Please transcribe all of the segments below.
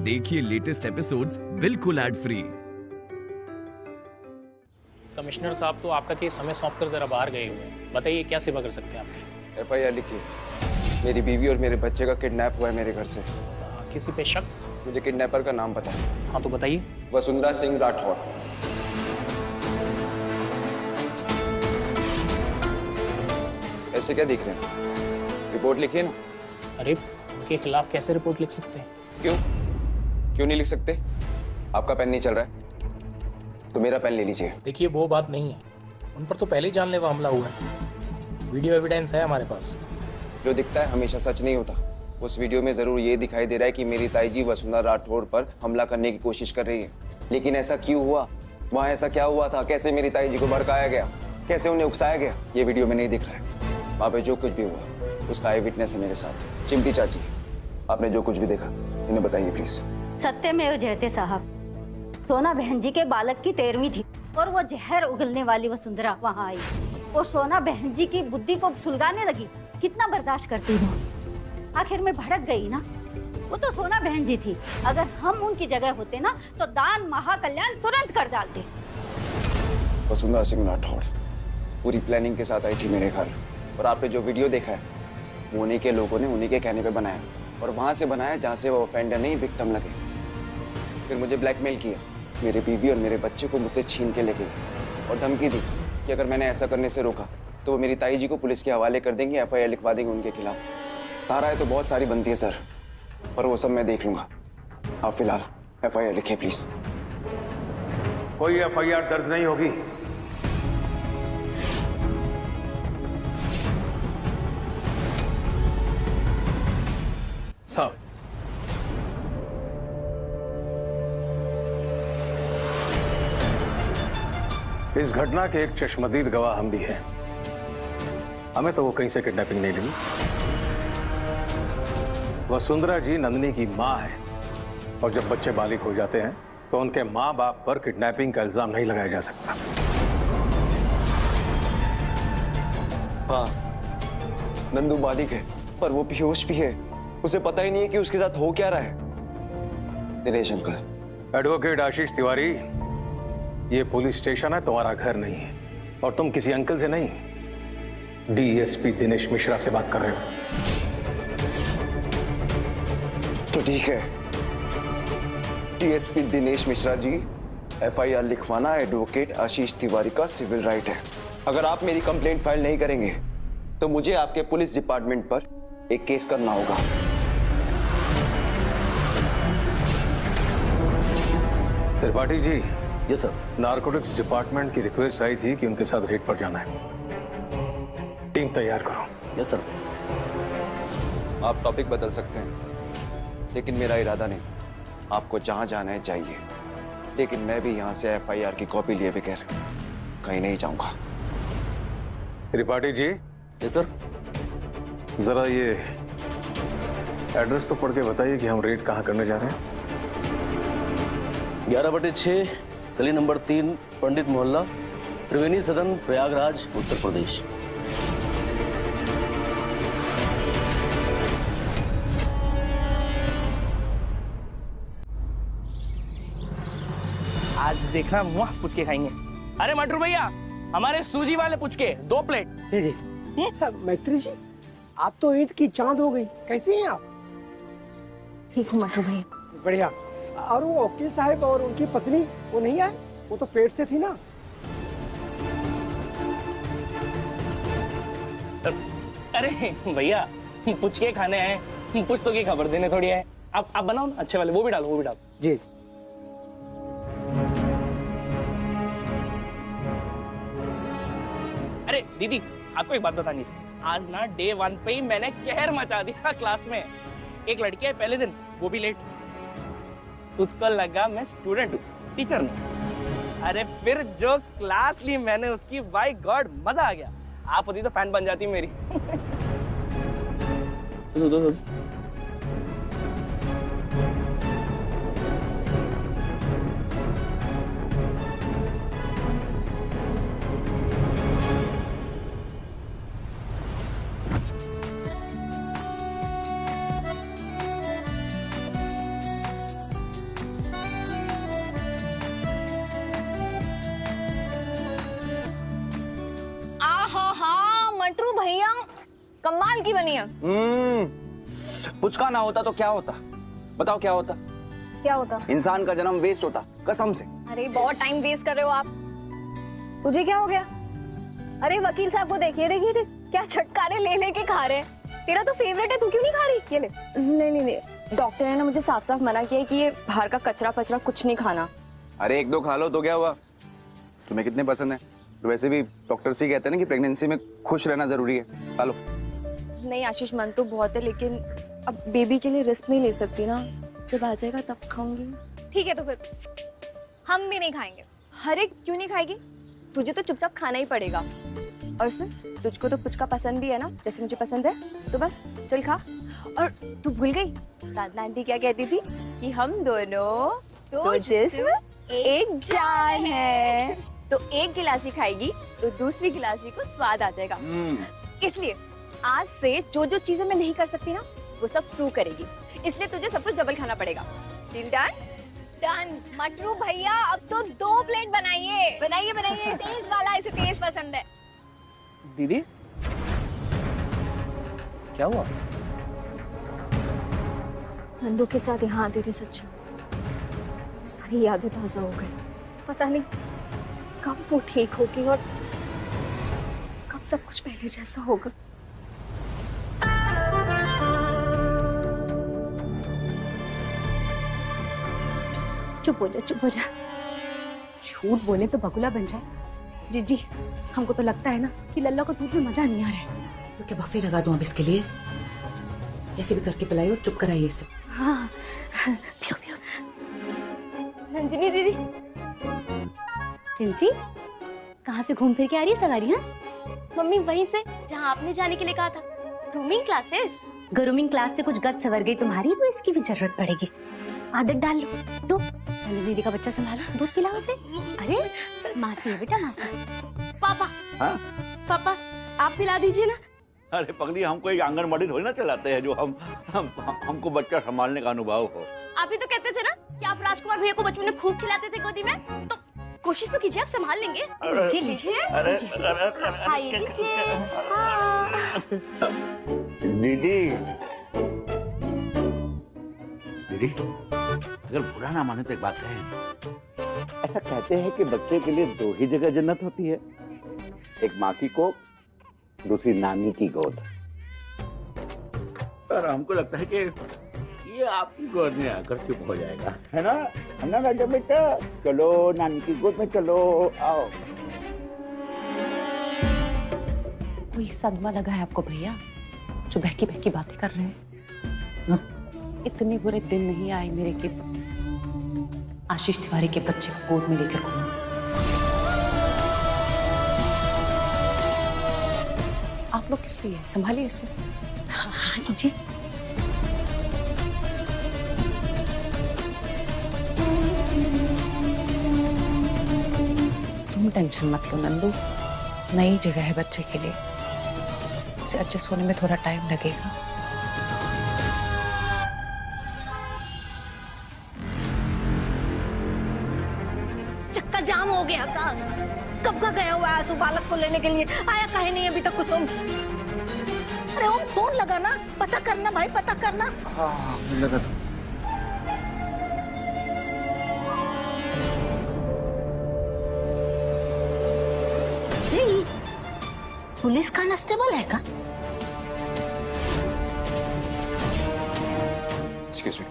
देखिए latest episodes बिल्कुल ad free. Commissioner साहब तो आपका केस हमें सौंपकर जरा बाहर गए हुए हैं, बताइए क्या सेवा कर सकते हैं आपकी। FIR लिखी। मेरी बीवी और मेरे बच्चे का किडनैप हुआ है मेरे घर से। किसी पे शक? मुझे किडनैपर का नाम पता है। हाँ तो बताइए। वसुंधरा सिंह राठौर। ऐसे क्या दिख रहे हैं? रिपोर्ट लिखिए ना। अरे उनके खिलाफ कैसे रिपोर्ट लिख सकते हैं? क्यों नहीं लिख सकते? आपका पेन नहीं चल रहा है तो मेरा पेन ले लीजिए। देखिए वो बात नहीं है, उन पर तो पहले ही जानलेवा हमला हुआ है, वीडियो एविडेंस है हमारे पास। जो दिखता है हमेशा सच नहीं होता। उस वीडियो में जरूर ये दिखाई दे रहा है कि मेरी ताई जी वसुंधरा राठौर पर हमला करने की कोशिश कर रही है, लेकिन ऐसा क्यों हुआ? वहाँ ऐसा क्या हुआ था? कैसे मेरी ताई जी को भड़काया गया? कैसे उन्हें उकसाया गया? ये वीडियो में नहीं दिख रहा है। वहाँ पे जो कुछ भी हुआ उसका आई विटनेस है मेरे साथ। चिमटी चाची, आपने जो कुछ भी देखा इन्हें बताइए प्लीज। सत्यमेव जयते साहब, सोना बहन जी के बालक की 13वीं थी और वो जहर उगलने वाली वसुंधरा वहाँ आई और सोना बहन जी की बुद्धि को सुलगाने लगी। कितना बर्दाश्त करती हूँ, आखिर में भड़क गई ना। वो तो सोना बहन जी थी, अगर हम उनकी जगह होते ना तो दान महाकल्याण तुरंत कर डालते। वसुंधरा सिंह राठौर पूरी प्लानिंग के साथ आई थी मेरे घर, और आपने जो वीडियो देखा है वो उन्हीं के लोगों ने उन्हीं के कहने पे बनाया, और वहां से बनाया जहां से वो ऑफेंडर नहीं विक्टिम लगे। फिर मुझे ब्लैकमेल किया, मेरे बीवी और मेरे बच्चे को मुझसे छीन के ले गई और धमकी दी कि अगर मैंने ऐसा करने से रोका तो वो मेरी ताई जी को पुलिस के हवाले कर देंगे, FIR लिखवा देंगे उनके खिलाफ। धाराएं तो बहुत सारी बनती है सर, पर वो सब मैं देख लूंगा। आप फिलहाल FIR लिखिए प्लीज। कोई FIR दर्ज नहीं होगी। साहब इस घटना के एक चश्मदीद गवाह हम भी हैं। हमें तो वो कहीं से किडनैपिंग नहीं मिली। वसुंधरा जी नंदिनी की मां है, और जब बच्चे बालिग हो जाते हैं तो उनके मां बाप पर किडनैपिंग का इल्जाम नहीं लगाया जा सकता। हाँ, नंदू बालिग है पर वो बेहोश भी है। उसे पता ही नहीं है कि उसके साथ हो क्या रहा है। दिनेश अंकल। एडवोकेट आशीष तिवारी, ये पुलिस स्टेशन है, तुम्हारा घर नहीं है, और तुम किसी अंकल से नहीं DSP दिनेश मिश्रा से बात कर रहे हो। तो ठीक है, DSP दिनेश मिश्रा जी, FIR लिखवाना एडवोकेट आशीष तिवारी का सिविल राइट है। अगर आप मेरी कंप्लेंट फाइल नहीं करेंगे तो मुझे आपके पुलिस डिपार्टमेंट पर एक केस करना होगा। त्रिपाठी जी। ये सर। नारकोटिक्स डिपार्टमेंट की रिक्वेस्ट आई थी कि उनके साथ रेड पर जाना है। टीम तैयार करो। Yes sir. आप टॉपिक बदल सकते हैं, लेकिन मेरा इरादा नहीं। आपको जहां जाना है जाइए, लेकिन मैं भी यहां से FIR की कॉपी लिए बगैर कहीं नहीं जाऊंगा। त्रिपाठी जी। Yes sir. जरा ये एड्रेस तो पढ़ के बताइए कि हम रेड कहाँ करने जा रहे हैं। 11/6 गली नंबर 3 पंडित मोहल्ला, त्रिवेणी सदन, प्रयागराज, उत्तर प्रदेश। आज देखना मुँह पुचके खाएंगे। अरे मटरू भैया, हमारे सूजी वाले पुचके 2 प्लेट। जी जी। मैत्री जी, आप तो ईद की चांद हो गई, कैसे हैं आप? ठीक हूँ मटरू भैया। बढ़िया। और वो वकील साहब और उनकी पत्नी वो नहीं आए? वो तो पेट से थी ना। अरे भैया, पुचके खाने आए, पुस्तों की खबर देने थोड़ी आए। आप बनाओ ना अच्छे वाले, वो भी डालो, वो भी डालो। जी। अरे दीदी, आपको एक बात बतानी थी। आज ना डे 1 पे ही मैंने कहर मचा दिया क्लास में। एक लड़की है पहले दिन, वो भी लेट। उसको लगा मैं स्टूडेंट हूँ, टीचर नहीं। अरे फिर जो क्लास ली मैंने उसकी, बाय गॉड मजा आ गया। आप होती तो फैन बन जाती मेरी। दो। तेल की बनी है। पुचका ना होता तो क्या होता? बताओ क्या होता? क्या होता? इंसान का जन्म वेस्ट होता, कसम से। अरे बहुत टाइम वेस्ट कर रहे हो आप। तुझे क्या हो गया? अरे वकील साहब को देखिए देखिए देख, क्या चटकारे ले लेके खा रहे हैं। तेरा तो फेवरेट है, तू क्यों नहीं खा रही? ये ले। नहीं, डॉक्टर ने ना मुझे साफ साफ मना किया है कि ये बाहर का कचरा पचरा कुछ नहीं खाना। अरे एक दो खा लो तो क्या हुआ? तुम्हें कितने पसंद है? तो वैसे भी डॉक्टर से कहते हैं ना कि प्रेगनेंसी में खुश रहना जरूरी है, खा लो। नहीं आशीष, मन तो बहुत है, लेकिन अब बेबी के लिए रिस्क नहीं ले सकती ना। जब आ जाएगा तब खाऊंगी। ठीक है तो फिर हम भी नहीं खाएंगे। अरे क्यों नहीं खाएगी? तुझे तो चुपचाप खाना ही पड़ेगा। और सुन, तुझको तो पुचका पसंद भी है ना, जैसे मुझे पसंद है, तो बस चल खा। और तू भूल गई साधना आंटी क्या कहती थी कि हम दोनों दो जिस्म एक जान है। तो एक गिलासी खाएगी तो दूसरी गिलासी को स्वाद आ जाएगा। इसलिए आज से जो जो चीजें मैं नहीं कर सकती ना, वो सब तू करेगी। इसलिए तुझे सब कुछ डबल खाना पड़ेगा। Deal done? डन। मटरू भैया अब तो 2 प्लेट बनाइए। बनाइए बनाइए, तेज वाला, इसे तेज पसंद है। दीदी क्या हुआ? नंदू के साथ यहाँ आते थे, सच सारी यादें ताजा हो गई। पता नहीं कब वो ठीक होगी और कब सब कुछ पहले जैसा होगा। चुप हो जा, चुप हो जा। झूठ बोले तो बगुला बन जाए। जीजी, हमको तो लगता है ना कि लल्ला को दूध में मजा नहीं आ रहा है। तो क्या बफे लगा दूं अब इसके लिए? ऐसे भी करके पिलाइए और चुप कराइए इसे। हाँ, पियो पियो। नंदिनी दीदी। प्रिंसी, कहाँ से घूम फिर के आ रही है सवारी? हाँ मम्मी, वहीं से जहाँ आपने जाने के लिए कहा था, ग्रूमिंग क्लासेस। ग्रूमिंग क्लास से कुछ गत सवर गई तुम्हारी, तो इसकी भी जरूरत पड़ेगी। आदत डाल लो। लो, नंदिनी दीदी का बच्चा संभालो, दूध पिलाओ उसे। अरे मासी है बेटा, मासी। पापा। हाँ? पापा आप पिला दीजिए ना। अरे पगली, हम कोई आंगनबाड़ी थोड़ी ना चलाते हैं जो हमको बच्चा संभालने का अनुभव हो। आप ही तो कहते थे ना कि आप राजकुमार भैया को बचपन में खूब खिलाते थे गोदी में, तो कोशिश तो कीजिए, आप संभाल लेंगे। लीजिए लीजिए। आइए लीजिए। दीदी दीदी, अगर बुरा ना माने तो एक बात कहें। ऐसा कहते हैं कि बच्चे के लिए 2 ही जगह जन्नत होती है, एक माँ की कोख, दूसरी नानी की गोद। पर हमको लगता है कि ये आपकी गोद में आकर चुप हो जाएगा, है ना? है ना राजा बेटा? चलो नानी की गोद में चलो, आओ। कोई सदमा लगा है आपको भैया, जो बहकी बहकी बातें कर रहे हैं? इतने बुरे दिन नहीं आए मेरे कि आशीष तिवारी के बच्चे को गोद में लेकर घूमूं। आप लोग किस लिए? संभालिए इसे। हाँ जीजी। तुम टेंशन मत लो नंदू, नई जगह है बच्चे के लिए, उसे एडजस्ट होने में थोड़ा टाइम लगेगा। चक्का जाम हो गया का? कब का गया हुआ आंसू बालक को लेने के लिए? आया कहीं नहीं अभी तक कुसुम। अरे हम फोन लगाना, पता करना भाई, पता करना। हाँ, लगा था। पुलिस का कांस्टेबल है का? Excuse me.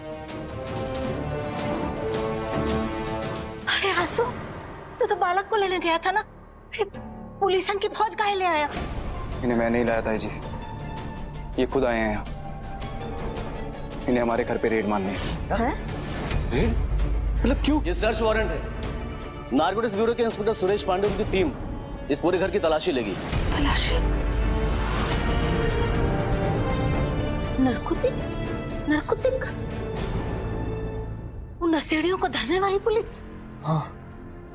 अरे आंसू, तू तो बालक को लेने गया था ना, फिर पुलिस की फौज काहे ले आया? इन्हें मैं नहीं लाया था जी, ये खुद आए हैं यहाँ। इन्हें हमारे घर पे रेड मारने हैं। रेड? मतलब क्यों? ये सर्च वारंट है। नारकोटिक्स ब्यूरो के इंस्पेक्टर सुरेश पांडे की टीम इस पूरे घर की तलाशी लेगी। तलाशी? नरकोटिक? नरकोटिक? उन नशेड़ियों को धरने वाली पुलिस? हाँ।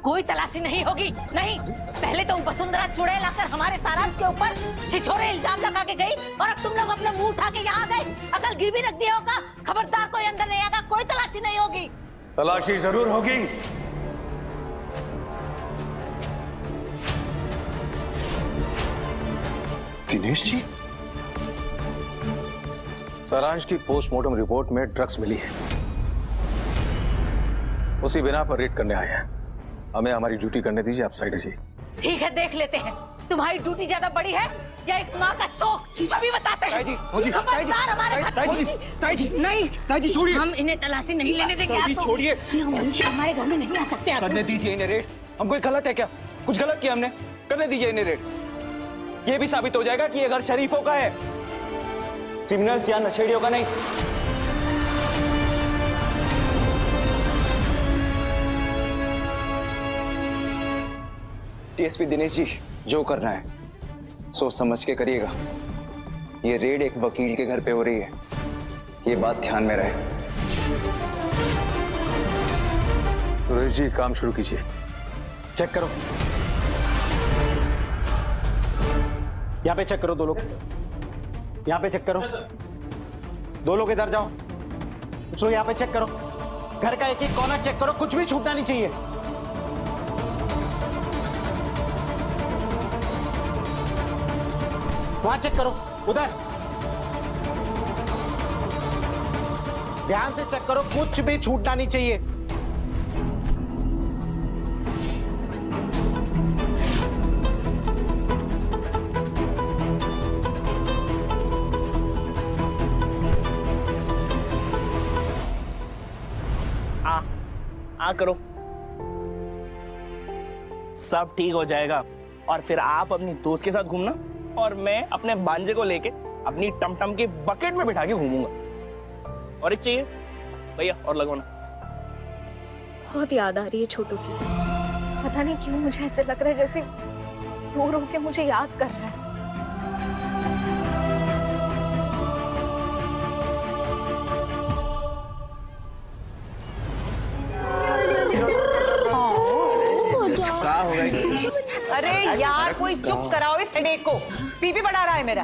कोई तलाशी नहीं होगी, नहीं। पहले तो वसुंधरा चुड़ैल लाकर हमारे सारांश के ऊपर छिछोरे इल्जाम लगा के गई, और अब तुम लोग अपना मुंह उठा के यहाँ गए। अकल गिरवी रख दिया होगा। खबरदार, कोई अंदर नहीं आएगा, कोई तलाशी नहीं होगी। तलाशी जरूर होगी। दिनेश जी, सारांश की पोस्टमार्टम रिपोर्ट में ड्रग्स मिली है। उसी बिना पर रेड करने आए हैं। हमें हमारी ड्यूटी करने दीजिए, आप साइड हटिए। ठीक है, देख लेते हैं तुम्हारी ड्यूटी ज्यादा बड़ी है या एक माँ का शौक। अभी बताते हैं। समझदार हमारे घर ताई जी छोड़िए। हम इन्हें तलाशी नहीं लेने देंगे। छोड़िए। हमारे घर में नहीं आ सकते आप। करने दीजिए इन्हें रेड। हम कोई गलत है क्या? कुछ गलत किया हमने? करने दीजिए इन्हें रेड। ये भी साबित हो जाएगा कि ये घर शरीफों का है, क्रिमिनल्स या नशेड़ियों का नहीं। डीएसपी दिनेश जी, जो करना है सोच समझ के करिएगा। ये रेड एक वकील के घर पे हो रही है, ये बात ध्यान में रहे। सुरेश जी, काम शुरू कीजिए। चेक करो, यहाँ पे चेक करो। दो लोग यहाँ पे चेक करो। दो लोग इधर जाओ। कुछ लोग यहाँ पे चेक करो। घर का एक एक कोना चेक करो, कुछ भी छूटना नहीं चाहिए। वहां चेक करो, उधर ध्यान से चेक करो, कुछ भी छूटना नहीं चाहिए। आ करो, सब ठीक हो जाएगा। और फिर आप अपनी दोस्त के साथ घूमना और मैं अपने बांजे को लेके अपनी टमटम के बकेट में बिठा के घूमूंगा। और एक चाहिए भैया, और लगवाना। बहुत याद आ रही है छोटू की। पता नहीं क्यों मुझे ऐसे लग रहा है जैसे रो रो के मुझे याद कर रहा है। अरे यार, कोई चुप कराओ इस हेडेक को। बीपी बढ़ा रहा है मेरा।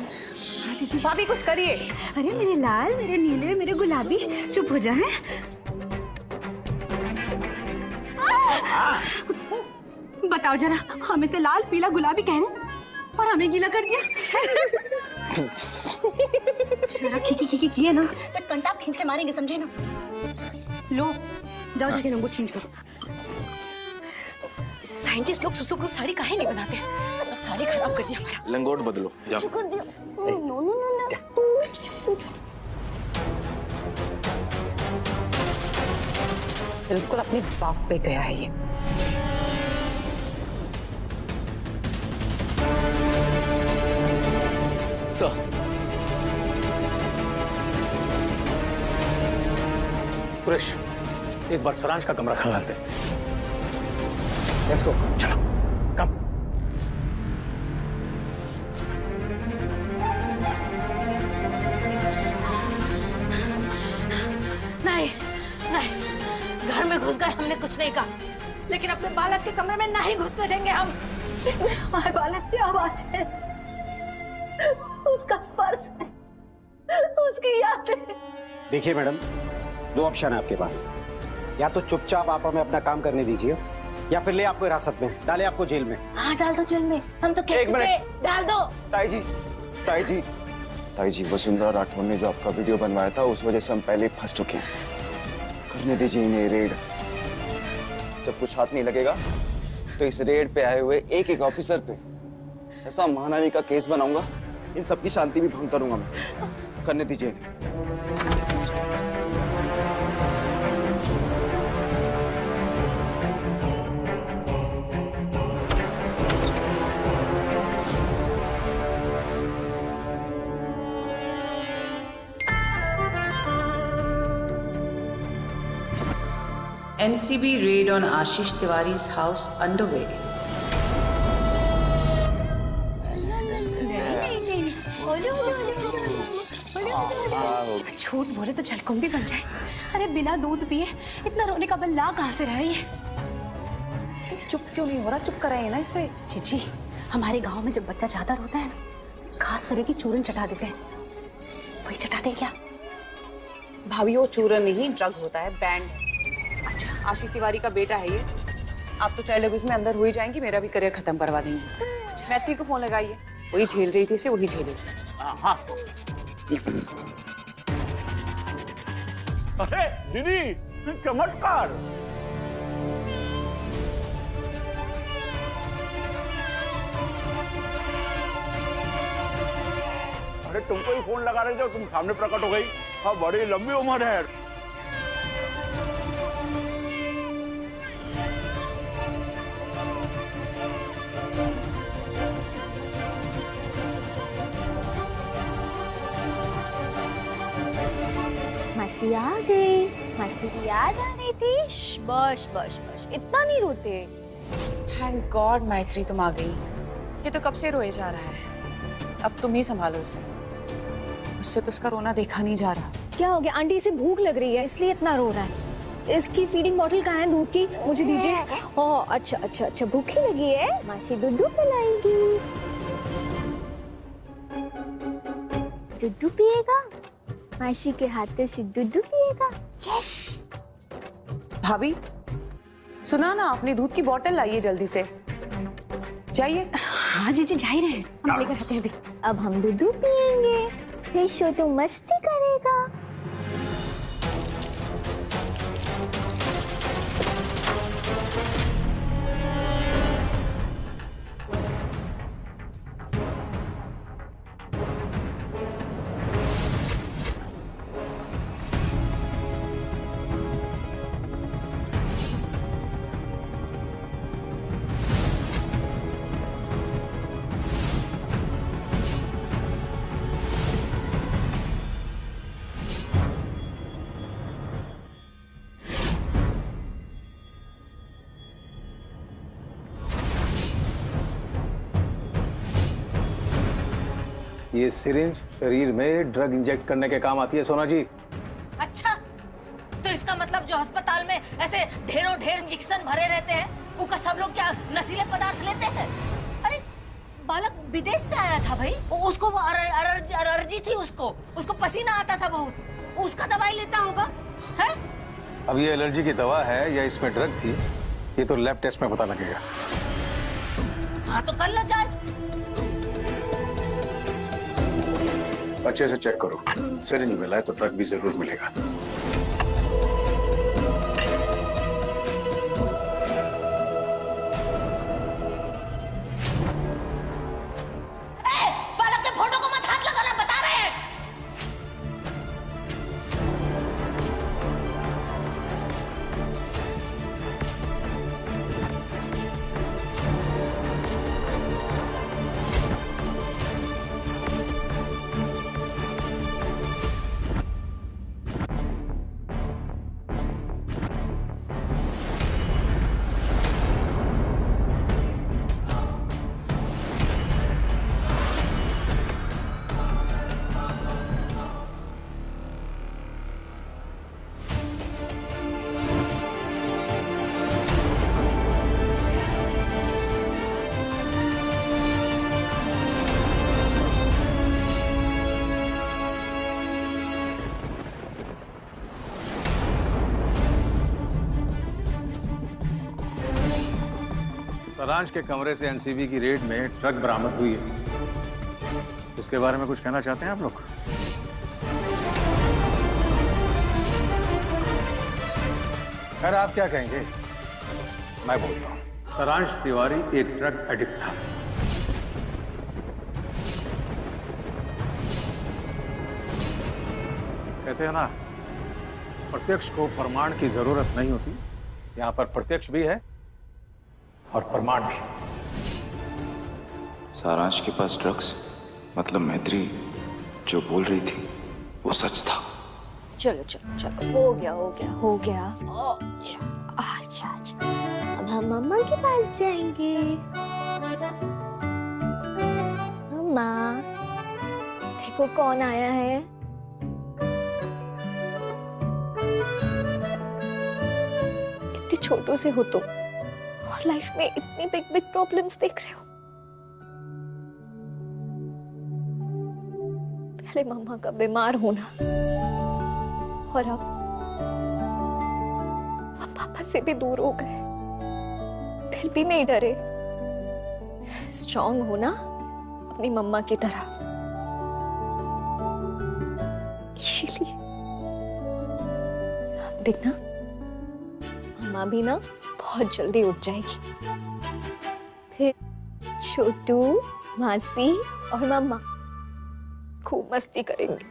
भाभी कुछ करिए। अरे मेरे लाल, मेरे नीले, मेरे गुलाबी, चुप हो जाए। बताओ जरा, हमें से लाल पीला गुलाबी कह रहे और हमें गीला कर दिया। जरा खी किए ना तो कंटाप खींच के मारेंगे, समझे ना। लो जाओ जाके रंगो चेंज करो। साइंटिस्ट लोग सुसु साड़ी काहे नहीं बनाते? साड़ी खराब कर दिया हमारा। लंगोट बदलो, जाओ। कर दिया। नो नो नो बिल्कुल अपने बाप पे गया है ये। सर, सुरेश, एक बार सारांश का कमरा खंगालते हैं। Let's go. चलो, कम। नहीं नहीं, घर में घुस गए, हमने कुछ नहीं कहा, लेकिन अपने बालक के कमरे में नहीं घुसने देंगे हम। इसमें हमारे बालक की आवाज है, उसका स्पर्श है, उसकी यादें। देखिए मैडम, दो ऑप्शन है आपके पास। या तो चुपचाप आप हमें अपना काम करने दीजिए, या फिर ले आपको हिरासत में, डाले आपको जेल में। हाँ डाल दो जेल में, हम तो कह चुके, डाल दो। ताई जी, वसुंधरा राठौर ने जो आपका वीडियो बनवाया था, उस वजह से हम पहले ही फंस चुके हैं। करने दीजिए इन्हें रेड। जब कुछ हाथ नहीं लगेगा तो इस रेड पे आए हुए एक एक ऑफिसर पे ऐसा महानावी का केस बनाऊंगा, इन सबकी शांति भी भंग करूंगा मैं। करने दीजिए इन्हें। NCB raid on Ashish Tiwari's house underway. झूठ बोले तो जलकुंभी बन जाए। अरे बिना दूध पिए इतना रोने का बल ला कहाँ से रहा है ये? चुप क्यों नहीं हो रहा? चुप कराइए ना इससे। जीजी, हमारे गांव में जब बच्चा ज्यादा रोता है ना, खास तरह की चूरन चटा देते हैं। वही चटाते हैं क्या? भाभी वो चूरन नहीं, ड्रग होता है, बैंड। अच्छा, आशीष तिवारी का बेटा है ये। आप तो चाइल्ड अब्यूज में अंदर हो ही जाएंगी, मेरा भी करियर खत्म करवा देंगे। मैत्री को फोन लगाइए, वही झेल रही थी इसे, वही झेले। हाँ। अरे दीदी, चमत्कार। अरे तुमको ही फोन लगा रहे थे, तुम सामने प्रकट हो गई। हाँ, बड़ी लंबी उम्र है। मासी आ गई। मासी की याद आ रही थी। बस बस बस, इतना नहीं रोते। थैंक गॉड मैत्री तुम आ गई। ये तो कब से रोए जा रहा है, अब तुम ही संभालो इसे। उससे तो उसका रोना देखा नहीं जा रहा। क्या हो गया आंटी? इसे भूख लग रही है इसलिए इतना रो रहा है। इसकी फीडिंग बॉटल कहाँ है दूध की? मुझे दीजिए। ओह अच्छा अच्छा अच्छा, भूखी लगी है, मासी दूध पिलाएगी। दूध पिएगा, मासी के हाथों से दूध पिएगा। यस। भाभी सुना ना, अपनी दूध की बोतल लाइए जल्दी से। जाइए। हाँ जीजी जा ही रहे हैं, हम लेकर आते हैं अभी। अब हम दूध पिएंगे, फिर छोटू मस्ती करेगा। ये सिरिंज शरीर में ड्रग इंजेक्ट करने के काम आती है सोना जी। अच्छा, तो इसका मतलब जो अस्पताल में ऐसे ढेरों ढेर इंजेक्शन भरे रहते हैं, उनका सब लोग क्या नशीले पदार्थ लेते हैं? अरे बालक विदेश से आया था भाई, उसको वो एलर्जी थी, उसको पसीना आता था बहुत, उसका दवाई लेता होगा है? अब ये एलर्जी की दवा है या इसमें ड्रग थी, ये तो लैब टेस्ट में पता लगेगा। हाँ तो कर लो जांच। अच्छे से चेक करो, सिरिंज मिला है तो ड्रग भी जरूर मिलेगा। बालक के फोटो को मत हाथ लगाना, बता रहे हैं। सारांश के कमरे से एनसीबी की रेड में ट्रक बरामद हुई है, उसके बारे में कुछ कहना चाहते हैं आप लोग? खैर आप क्या कहेंगे, मैं बोलता हूं। सारांश तिवारी एक ड्रग एडिक्ट था। कहते हैं ना, प्रत्यक्ष को प्रमाण की जरूरत नहीं होती। यहां पर प्रत्यक्ष भी है और प्रमाण भी। सारांश के पास ड्रग्स, मतलब मैत्री जो बोल रही थी वो सच था। चलो चलो चलो, हो गया हो गया हो गया। अच्छा अच्छा, अब हम मम्मा के पास जाएंगे। मम्मा देखो कौन आया है। इतने छोटों से हो तुम और लाइफ में इतनी बिग बिग प्रॉब्लम्स देख रहे हो। पहले मम्मा का बीमार होना और अब पापा से भी दूर हो गए, फिर भी नहीं डरे। स्ट्रांग होना अपनी मम्मा की तरह। इसीलिए देखना मामा भी ना बहुत जल्दी उठ जाएगी, फिर छोटू, मासी और मामा खूब मस्ती करेंगे।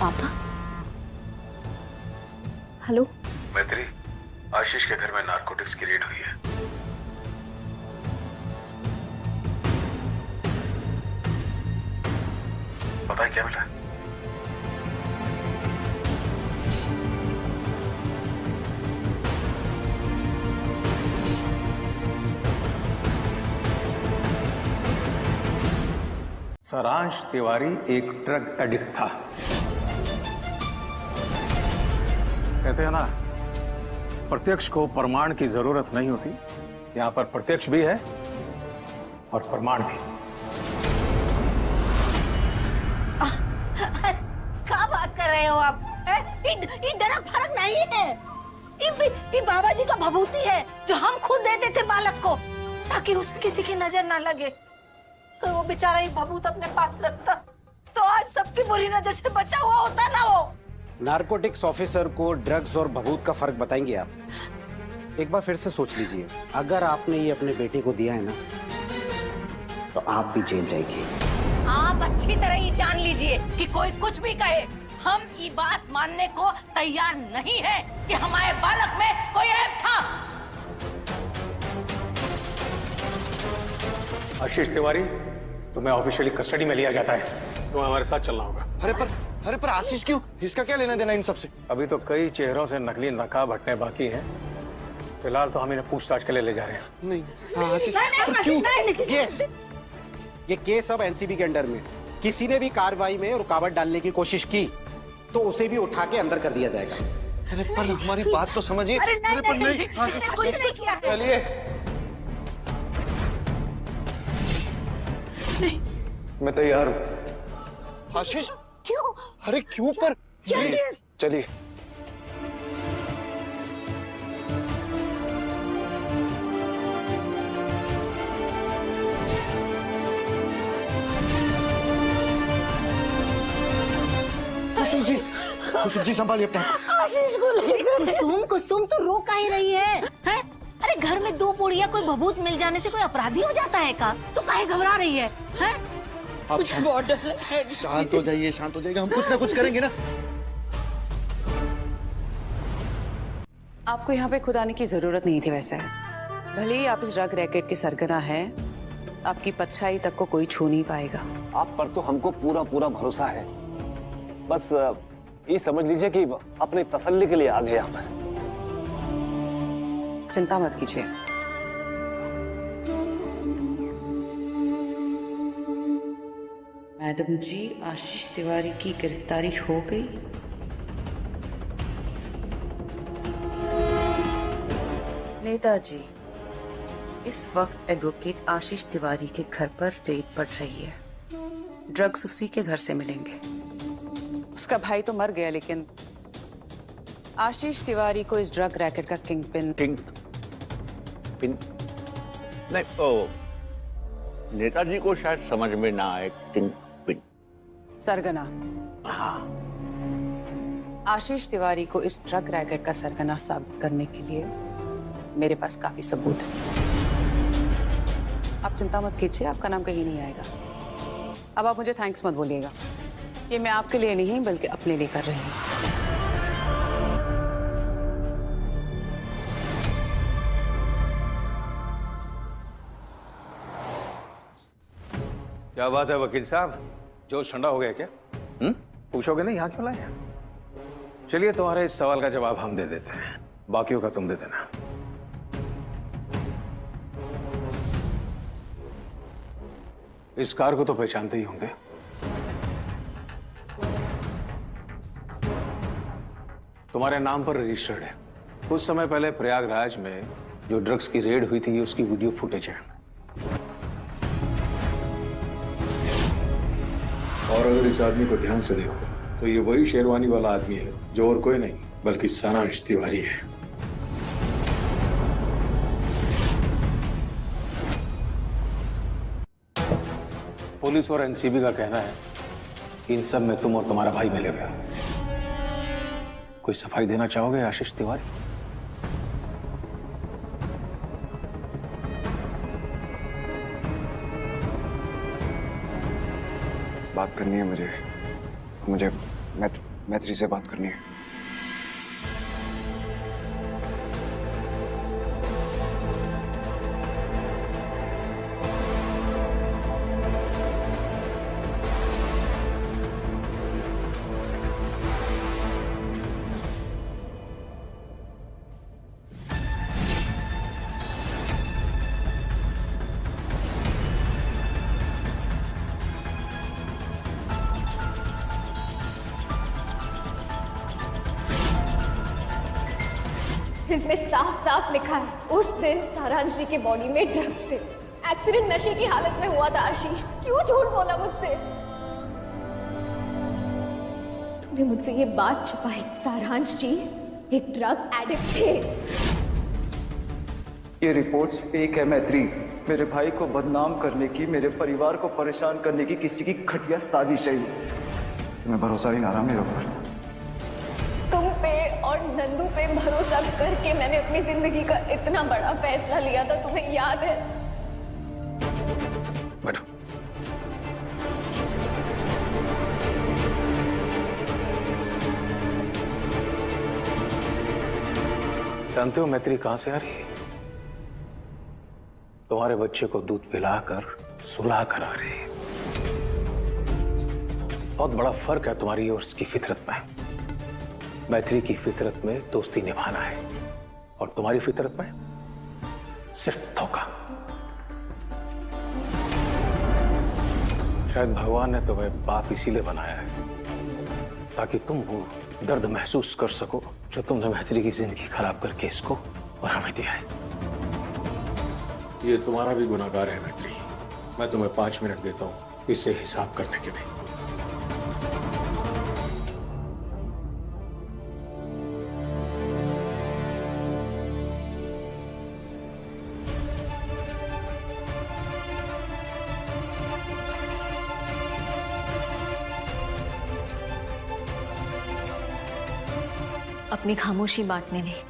पापा, हेलो। मैत्री, आशीष के घर में नारकोटिक्स की रेड हुई है। पता है क्या मिला? सारांश तिवारी एक ड्रग एडिक्ट था। कहते हैं ना, प्रत्यक्ष को प्रमाण की जरूरत नहीं होती। यहां पर प्रत्यक्ष भी है और प्रमाण भी। क्या बात कर रहे हो आप? ये डरक फर्क नहीं है। ये बाबा जी का भभूति है जो हम खुद देते थे बालक को ताकि उसे किसी की नजर ना लगे। अगर वो बेचारा ये भभूत अपने पास रखता तो आज सबकी बुरी नजर से बचा हुआ होता ना वो। नारकोटिक्स ऑफिसर को ड्रग्स और भभूत का फर्क बताएंगे आप? एक बार फिर से सोच लीजिए, अगर आपने ये अपने बेटे को दिया है ना तो आप भी जेल जाएगी। आप अच्छी तरह ये जान लीजिए कि कोई कुछ भी कहे, हम ये बात मानने को तैयार नहीं है कि हमारे बालक में कोई ऐब था। आशीष तिवारी, तुम्हें ऑफिशियली कस्टडी में लिया जाता है। तुम्हें हमारे साथ चलना होगा। अरे पर आशीष क्यों? इसका क्या लेना देना इन सबसे? अभी तो कई चेहरों से नकली नकाब हटने बाकी हैं। फिलहाल तो हम इन्हें पूछताछ के लिए ले जा रहे हैं। नहीं, आशीष, ये केस अब एनसीबी के अंडर में। किसी ने भी कार्रवाई में रुकावट डालने की कोशिश की तो उसे भी उठा के अंदर कर दिया जाएगा। अरे पर हमारी बात तो समझिए। अरे पर नहीं, चलिए। मैं तैयार हूँ। आशीष, क्यों? अरे क्यों पर? चलिए। कुसुम जी संभालिए अपना। आशीष को लेकर। कुसुम तो रो का ही रही है? अरे घर में दो पुड़िया कोई भभूत मिल जाने से कोई अपराधी हो जाता है का? तो काहे घबरा रही है? आप शांत हो जाइए, शांत हो जाइएगा, हम कुछ ना कुछ करेंगे ना। आपको यहाँ पे खुद आने की जरूरत नहीं थी। वैसे भले ही आप इस ड्रग रैकेट के सरगना हैं, आपकी परछाई तक को कोई छू नहीं पाएगा। आप पर तो हमको पूरा पूरा भरोसा है। बस ये समझ लीजिए कि अपनी तसल्ली के लिए आ गए यहाँ पर। चिंता मत कीजिए। मैडम जी, आशीष तिवारी की गिरफ्तारी हो गई। नेताजी, इस वक्त एडवोकेट आशीष तिवारी के घर पर रेड पड़ रही है। ड्रग्स उसी के घर से मिलेंगे। उसका भाई तो मर गया, लेकिन आशीष तिवारी को इस ड्रग रैकेट का किंग पिन नहीं, ओ नेताजी को शायद समझ में ना आए। किंग पिन सरगना। हाँ, आशीष तिवारी को इस ड्रग रैकेट का सरगना साबित करने के लिए मेरे पास काफी सबूत है। आप चिंता मत कीजिए, आपका नाम कहीं नहीं आएगा। अब आप मुझे थैंक्स मत बोलिएगा, ये मैं आपके लिए नहीं बल्कि अपने लिए कर रही हूँ। क्या बात है वकील साहब, जोश ठंडा हो गया क्या? पूछोगे नहीं, यहाँ क्यों लाए हैं? चलिए, तुम्हारे इस सवाल का जवाब हम दे देते हैं, बाकियों का तुम दे देना। इस कार को तो पहचानते ही होंगे। तुम्हारे नाम पर रजिस्टर्ड है। कुछ समय पहले प्रयागराज में जो ड्रग्स की रेड हुई थी, उसकी वीडियो फुटेज है। और अगर इस आदमी को ध्यान से देखो तो ये वही शेरवानी वाला आदमी है जो और कोई नहीं बल्कि सारांश तिवारी है। पुलिस और एनसीबी का कहना है कि इन सब में तुम और तुम्हारा भाई मिले हुए हो। कोई सफाई देना चाहोगे आशीष तिवारी? बात करनी है मुझे मैत्री से बात करनी है। इसमें साफ साफ लिखा है, उस दिन सारांश जी के बॉडी में ड्रग्स थे। एक्सीडेंट नशे की हालत में हुआ था। आशीष, क्यों झूठ बोला मुझसे? तुमने मुझसे ये बात छिपाई। सारांश जी एक ड्रग एडिक्ट थे। ये रिपोर्ट्स फेक है मैत्री। मेरे भाई को बदनाम करने की, मेरे परिवार को परेशान करने की किसी की घटिया साजिश है। तुम्हें भरोसा नहीं आ रहा मेरे ऊपर? तुम पे और नंदू पे भरोसा करके मैंने अपनी जिंदगी का इतना बड़ा फैसला लिया था, तुम्हें याद है? बैठो। जानते हो मैत्री कहां से आ रही है? तुम्हारे बच्चे को दूध पिलाकर सुला कर आ रही है। बहुत बड़ा फर्क है तुम्हारी और उसकी फितरत में। मैत्री की फितरत में दोस्ती निभाना है और तुम्हारी फितरत में सिर्फ धोखा। शायद भगवान ने तुम्हें बाप इसीलिए बनाया है ताकि तुम वो दर्द महसूस कर सको जो तुमने मैत्री की जिंदगी खराब करके इसको और हमें दिया है। ये तुम्हारा भी गुनाहगार है मैत्री। मैं तुम्हें 5 मिनट देता हूं इससे हिसाब करने के लिए। अपनी खामोशी बांटने नहीं,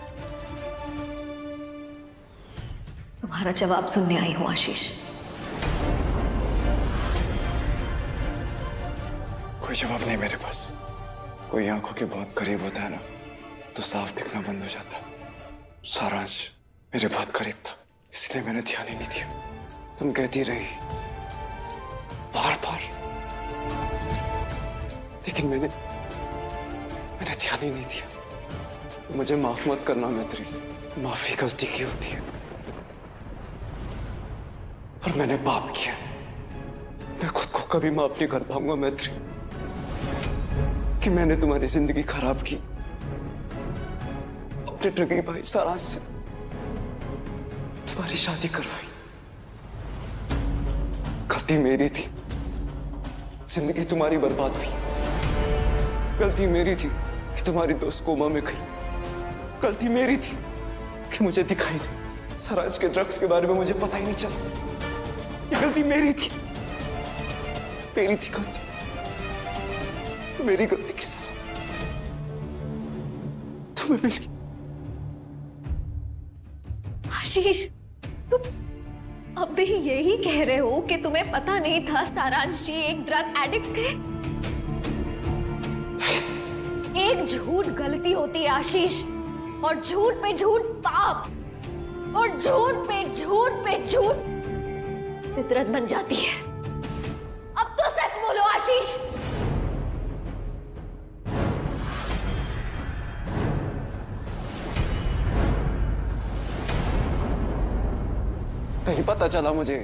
तुम्हारा जवाब सुनने आई हूं आशीष। कोई जवाब नहीं मेरे पास। कोई आंखों के बहुत करीब होता है ना तो साफ दिखना बंद हो जाता है। सारांश मेरे बहुत करीब था, इसलिए मैंने ध्यान ही नहीं दिया। तुम कहती रही बार बार, लेकिन मैंने ध्यान ही नहीं दिया। मुझे माफ मत करना मैत्री, माफी गलती की होती है और मैंने पाप किया। मैं खुद को कभी माफ नहीं कर पाऊंगा मैत्री कि मैंने तुम्हारी जिंदगी खराब की, अपने ठगी भाई सारांश से तुम्हारी शादी करवाई। गलती मेरी थी, जिंदगी तुम्हारी बर्बाद हुई। गलती मेरी थी कि तुम्हारी दोस्त कोमा में गई। गलती मेरी थी कि मुझे दिखाई नहीं, सारांश के ड्रग्स के बारे में मुझे पता ही नहीं चला। ये गलती मेरी थी, मेरी थी गलती। मेरी गलती की सजा तुम्हें मिली। आशीष, तुम अब भी यही कह रहे हो कि तुम्हें पता नहीं था सारांश जी एक ड्रग एडिक्ट थे? एक झूठ गलती होती है आशीष, और झूठ पे झूठ पाप, और झूठ पे झूठ फितरत बन जाती है। अब तो सच बोलो आशीष। नहीं पता चला मुझे।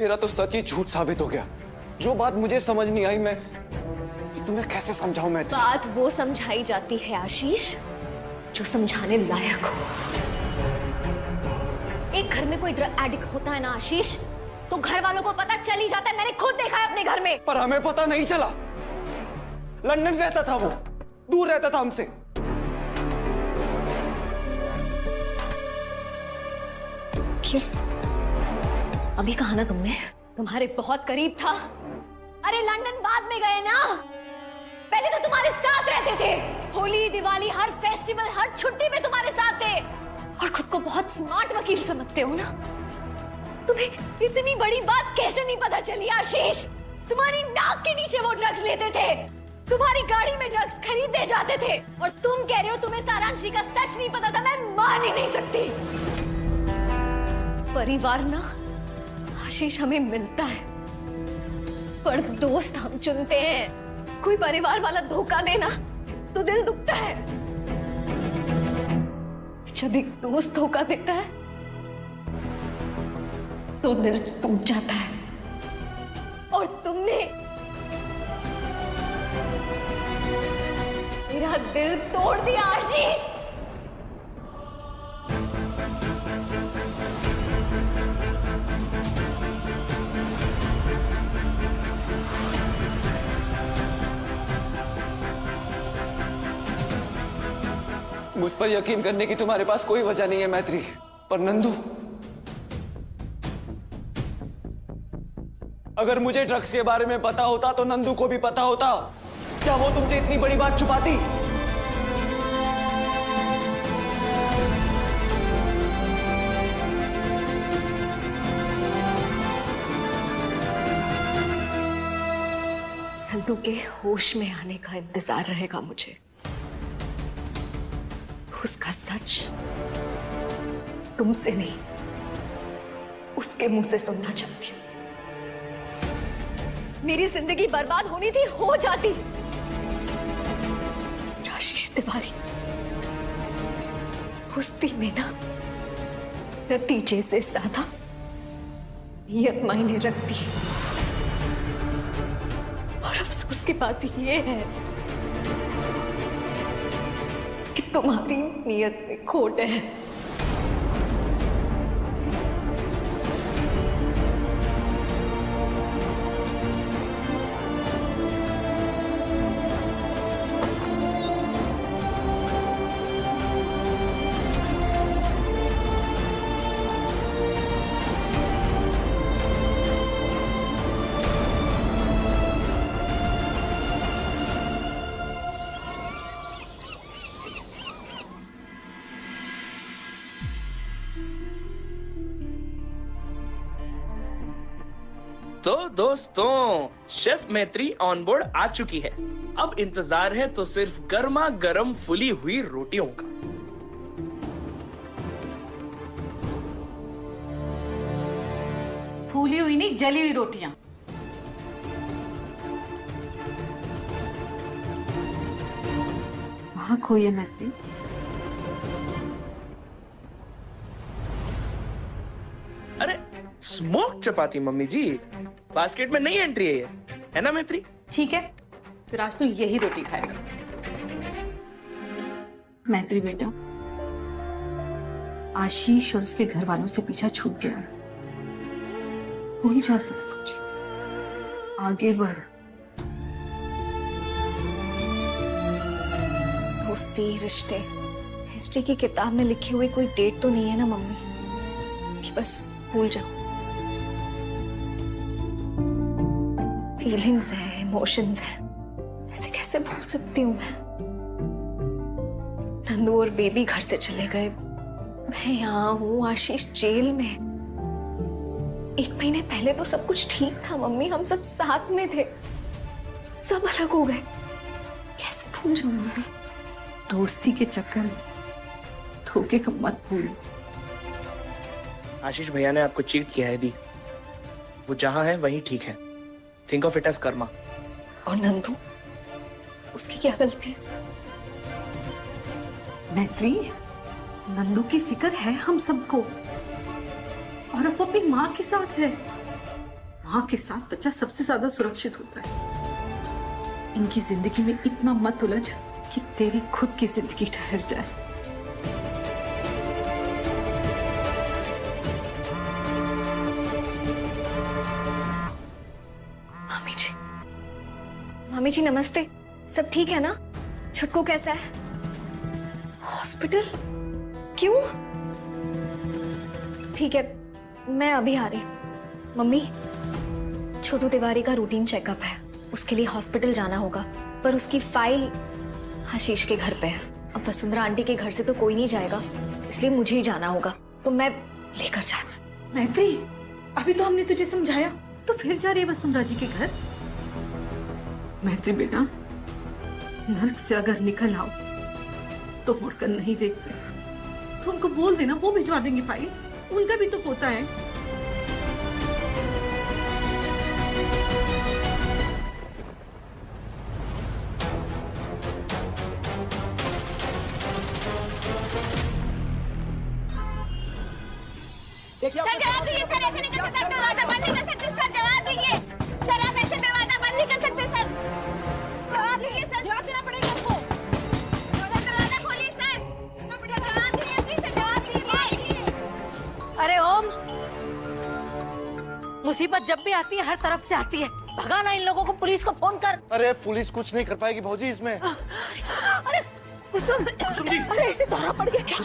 मेरा तो सच ही झूठ साबित हो गया। जो बात मुझे समझ नहीं आई, मैं तुम्हें कैसे समझाऊं? मैं बात वो समझाई जाती है आशीष जो समझाने लायक हो। एक घर में कोई ड्रग एडिक्ट होता है ना आशीष, तो घर वालों को पता चल ही जाता है। मैंने खुद देखा है अपने घर में। पर हमें पता नहीं चला। लंदन रहता था वो, दूर रहता था हमसे। क्यों? अभी कहा ना तुमने, तुम्हारे बहुत करीब था। अरे लंदन बाद में गए ना, पहले तो तुम्हारे साथ रहते थे। होली, दिवाली, हर फेस्टिवल, हर छुट्टी में तुम्हारे साथ थे। और खुद को बहुत स्मार्ट वकील समझते हो ना। तुम्हें इतनी बड़ी बात कैसे नहीं पता चली आशीष? तुम्हारी नाक के नीचे वो ड्रग्स लेते थे, तुम्हारी गाड़ी में ड्रग्स खरीदे जाते थे, और तुम कह रहे हो तुम्हें सारांशी का सच नहीं पता था। मैं मान ही नहीं सकती। परिवार ना आशीष हमें मिलता है, पर दोस्त हम चुनते हैं। कोई परिवार वाला धोखा देना तो दिल दुखता है। जब एक दोस्त धोखा देता है तो दिल टूट जाता है। और तुमने मेरा दिल तोड़ दिया आशीष। मुझ पर यकीन करने की तुम्हारे पास कोई वजह नहीं है मैत्री, पर नंदू, अगर मुझे ड्रग्स के बारे में पता होता तो नंदू को भी पता होता। क्या वो तुमसे इतनी बड़ी बात छुपाती? नंदू के होश में आने का इंतजार रहेगा मुझे। उसका सच तुमसे नहीं, उसके मुंह से सुनना चाहती हूँ। मेरी जिंदगी बर्बाद होनी थी, हो जाती। आशीष तिवारी, दोस्ती में ना नतीजे से ज्यादा नियत मायने रखती है। और अफसोस की बात ये है कि तुम्हारी नियत में खोट है। तो दोस्तों, शेफ मैत्री ऑन बोर्ड आ चुकी है। अब इंतजार है तो सिर्फ गर्मा गर्म फुली हुई रोटियों का। फूली हुई नहीं, जली हुई रोटियां। वहां खोई है मैत्री। अरे स्मोक चपाती मम्मी जी, बास्केट में नहीं एंट्री है ना मैत्री? ठीक है, फिर आज तो यही रोटी खाएगा। मैत्री बेटा, आशीष और उसके घर वालों से पीछा छूट गया है। भूल जा सब कुछ, आगे बढ़। दोस्ती, रिश्ते, हिस्ट्री की किताब में लिखी हुई कोई डेट तो नहीं है ना मम्मी कि बस भूल जाओ। फीलिंग्स है, इमोशंस है, ऐसे कैसे भूल सकती हूँ मैं? नंदू और बेबी घर से चले गए, मैं यहाँ हूँ, आशीष जेल में। 1 महीने पहले तो सब कुछ ठीक था मम्मी, हम सब साथ में थे। सब अलग हो गए, कैसे भूल जाऊँ मम्मी? दोस्ती के चक्कर में धोखे को मत भूल। आशीष भैया ने आपको चीट किया है दी, वो जहां है वहीं ठीक है। Think of it as karma. और नंदू, उसकी क्या गलती? मैत्री, नंदू की फिक्र है हम सबको, और अब वो अपनी माँ के साथ है। माँ के साथ बच्चा सबसे ज्यादा सुरक्षित होता है। इनकी जिंदगी में इतना मत उलझ कि तेरी खुद की जिंदगी ठहर जाए। मम्मी जी नमस्ते, सब ठीक है ना? छुटकू कैसा है? हॉस्पिटल? क्यों? ठीक है, मैं अभी आ रही। मम्मी, छोटू तिवारी का रूटीन चेकअप है, उसके लिए हॉस्पिटल जाना होगा, पर उसकी फाइल आशीष के घर पे है। अब वसुंधरा आंटी के घर से तो कोई नहीं जाएगा, इसलिए मुझे ही जाना होगा, तो मैं लेकर जा रही हूँ। मैत्री, अभी तो हमने तुझे समझाया, तो फिर जा रही है वसुंधरा जी के घर? मैत्री बेटा, नर्क से अगर निकल आओ तो मुड़कर नहीं देखते। तो उनको बोल देना, वो भिजवा देंगे फाइल, उनका भी तो पोता है। सर जवाब दीजिए सर, ऐसे नहीं कर सकते, दरवाजा बंद नहीं कर सकते सर, जवाब दीजिए सर, आप ऐसे दरवाजा बंद नहीं कर सकते सर, जवाब दीजिए सर, जवाब देना पड़ेगा आपको। सर दरवाजा खोलिए सर, जवाब दीजिए प्लीज सर, जवाब दीजिए। अरे ओम, मुसीबत जब भी आती है हर तरफ से आती है, भगाना इन लोगों को, पुलिस को फोन कर। अरे पुलिस कुछ नहीं कर पाएगी भौजी इसमें। अरे कुसुम, अरे ऐसे दौरा पड़ गया क्या?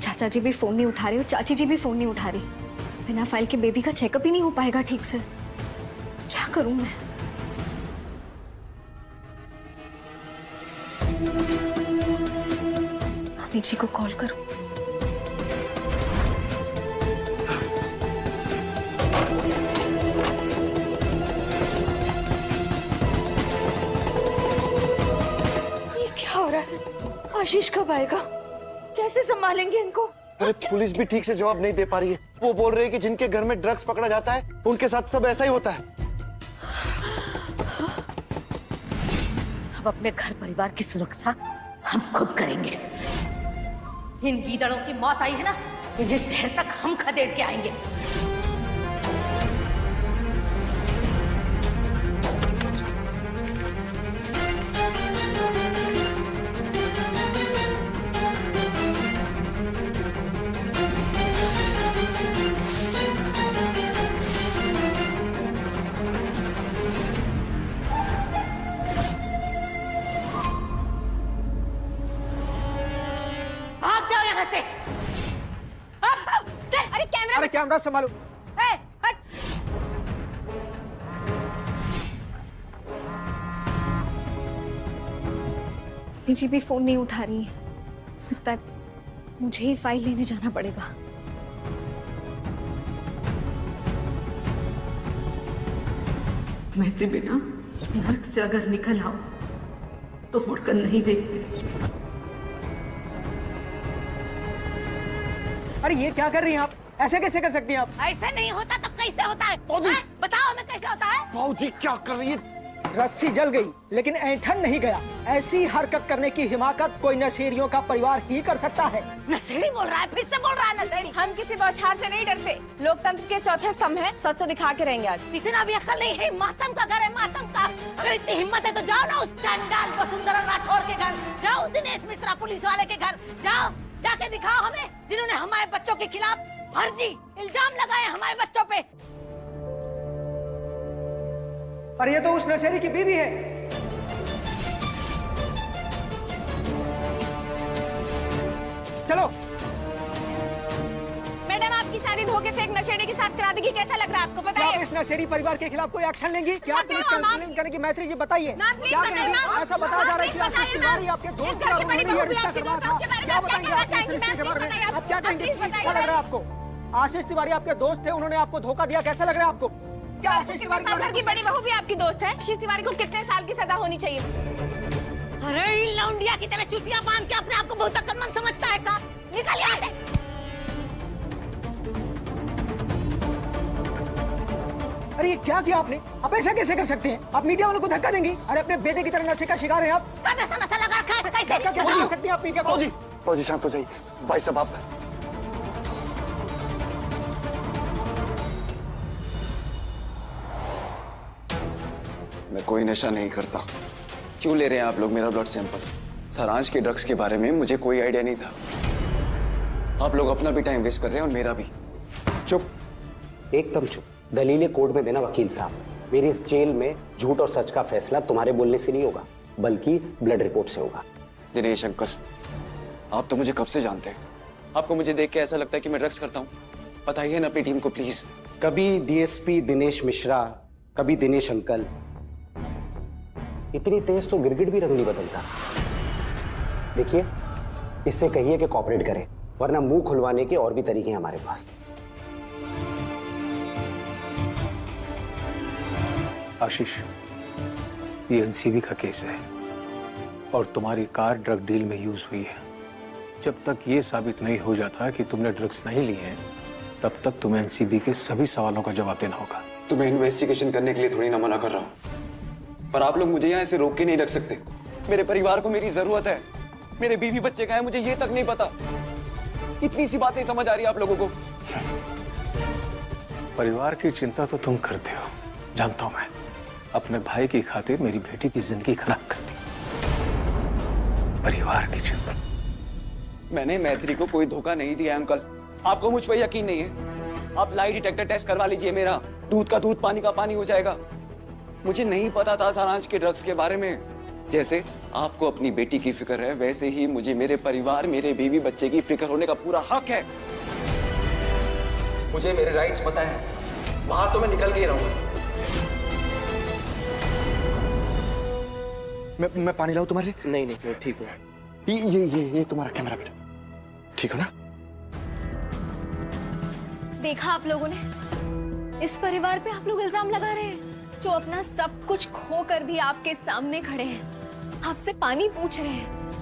चाचा जी भी फोन नहीं उठा रहे और चाची जी भी फोन नहीं उठा रही। बिना फाइल के बेबी का चेकअप ही नहीं हो पाएगा ठीक से। क्या करूं मैं? मम्मी जी को कॉल करूं। ये क्या हो रहा है? आशीष कब आएगा? कैसे संभालेंगे इनको? अरे पुलिस भी ठीक से जवाब नहीं दे पा रही है। वो बोल रहे हैं कि जिनके घर में ड्रग्स पकड़ा जाता है उनके साथ सब ऐसा ही होता है। अब अपने घर परिवार की सुरक्षा हम खुद करेंगे। इन गीदड़ों की मौत आई है ना, इन्हें शहर तक हम खदेड़ के आएंगे। अरे कैमरा संभालो। हट। जी भी फोन नहीं उठा रही है, लगता है मुझे ही फाइल लेने जाना पड़ेगा। मैत्री बेटा, नर्क से अगर निकल आओ तो मुड़कर नहीं देखते। अरे ये क्या कर रही हैं आप? ऐसे कैसे कर सकती हैं आप? ऐसे नहीं होता तो कैसे होता है? बताओ हमें कैसे होता है? भाऊजी क्या कर रही है? रस्सी जल गई लेकिन ऐंठन नहीं गया। ऐसी हरकत करने की हिमाकत कोई नशेड़ियों का परिवार ही कर सकता है। नशेड़ी बोल रहा है, फिर से बोल रहा है नशेड़ी। हम किसी बौछार से नहीं डरते, लोकतंत्र के चौथे स्तंभ हैं, सच तो दिखा के रहेंगे आज। इतना भी अक्ल नहीं है, मातम का घर है, मातम का। अगर इतनी हिम्मत है तो जाओ ना उस चंडाल वसुंधरा राठौड़ के घर, जाओ दिनेश मिश्रा पुलिस वाले के घर, जाओ जाके दिखाओ हमें, जिन्होंने हमारे बच्चों के खिलाफ फर्जी इल्जाम लगाए हमारे बच्चों पे। पर ये तो उस नशेड़ी की बीवी है। चलो। मैडम, आपकी शादी धोखे से एक नशेड़ी के साथ करा देगी, कैसा लग रहा है आपको? बताइए। क्या इस नशेड़ी परिवार के खिलाफ कोई एक्शन लेंगी? क्या पुलिस कंप्लेंट करेगी? मैत्री जी बताइए, क्या करेंगी? ऐसा बताया जा रहा है कि आशीष तिवारी आपके दोस्त का उन्होंने ये रिश्ता करवाया था। क्या बताएंगे आप इस रिश्ते के बारे में? आप क्या कहेंगे? क्या लग रहा है आपको? आशीष तिवारी आपके दोस्त थे, उन्होंने आपको धोखा दिया, कैसा लग रहा है आपको? क्या आशीष तिवारी की बड़ी बहू भी आपकी दोस्त है? आशीष तिवारी को कितने साल की सजा होनी चाहिए? अरे लौंडिया की तरह चुटियां बांध के अपने आप को बहुत अक्लमंद समझता है का? निकल यहाँ से। अरे ये क्या किया आपने? आप ऐसा कैसे कर सकते हैं? आप मीडिया वालों को धक्का देंगी? अरे अपने बेटे की तरह नशे का शिकार हैं आप। नशा लगा रखा है, कैसे? कैसे कर सकती हैं आप मीडिया को? फौजी शांत हो जाइए। भाई साहब आप मैं कोई नशा नहीं करता। क्यों ले रहे हैं आप लोग मेरा ब्लड सैंपल? सारांश के ड्रग्स के बारे में मुझे कोई आइडिया नहीं था। आप लोग अपना भी टाइम वेस्ट कर रहे हैं और मेरा भी। चुप, एकदम चुप। दलीलें कोर्ट में देना वकील साहब। मेरी इस जेल में झूठ और सच का फैसला तुम्हारे बोलने से नहीं होगा, बल्कि ब्लड रिपोर्ट से होगा। दिनेश अंकल, आप तो मुझे कब से जानते हैं। आपको मुझे देख के ऐसा लगता है कि मैं ड्रग्स करता हूँ? बताइए ना अपनी टीम को प्लीज। कभी डीएसपी दिनेश मिश्रा, कभी दिनेश अंकल। इतनी तेज तो गिरगिट भी रंग नहीं बदलता। देखिए, इससे कहिए कि कॉपरेट करें, वरना मुंह खुलवाने के और भी तरीके हैं हमारे पास। आशीष, ये एनसीबी का केस है और तुम्हारी कार ड्रग डील में यूज हुई है। जब तक ये साबित नहीं हो जाता कि तुमने ड्रग्स नहीं लिए हैं, तब तक तुम्हें एनसीबी के सभी सवालों का जवाब देना होगा। तो मैं इन्वेस्टिगेशन करने के लिए थोड़ी ना मना कर रहा हूँ, पर आप लोग मुझे यहाँ ऐसे रोक के नहीं रख सकते। मेरे परिवार को मेरी जरूरत है। मेरे बीवी बच्चे कहाँ हैं मुझे ये तक नहीं पता। इतनी सी बात नहीं समझ आ रही आप लोगों को? परिवार की चिंता तो तुम करते हो, जानता हूं मैं। अपने भाई की खातिर मेरी बेटी की जिंदगी खराब कर दी। परिवार की चिंता। मैंने मैथिली को कोई धोखा नहीं दिया अंकल। आपको मुझ पर यकीन नहीं है? आप लाई डिटेक्टर टेस्ट करवा लीजिए मेरा। दूध का दूध, पानी का पानी हो जाएगा। मुझे नहीं पता था सारांश के ड्रग्स के बारे में। जैसे आपको अपनी बेटी की फिक्र है, वैसे ही मुझे मेरे परिवार, मेरे बीवी बच्चे की फिक्र होने का पूरा हक है। मुझे मेरे राइट्स पता है। बाहर तो मैं निकल के रहूंगा। मैं पानी लाऊं तुम्हारे लिए? नहीं नहीं, ठीक हो। ये तुम्हारा कैमरा बेटा, ठीक हो ना? देखा आप लोगों ने, इस परिवार पे आप लोग इल्जाम लगा रहे हैं, जो अपना सब कुछ खोकर भी आपके सामने खड़े हैं, आपसे पानी पूछ रहे हैं।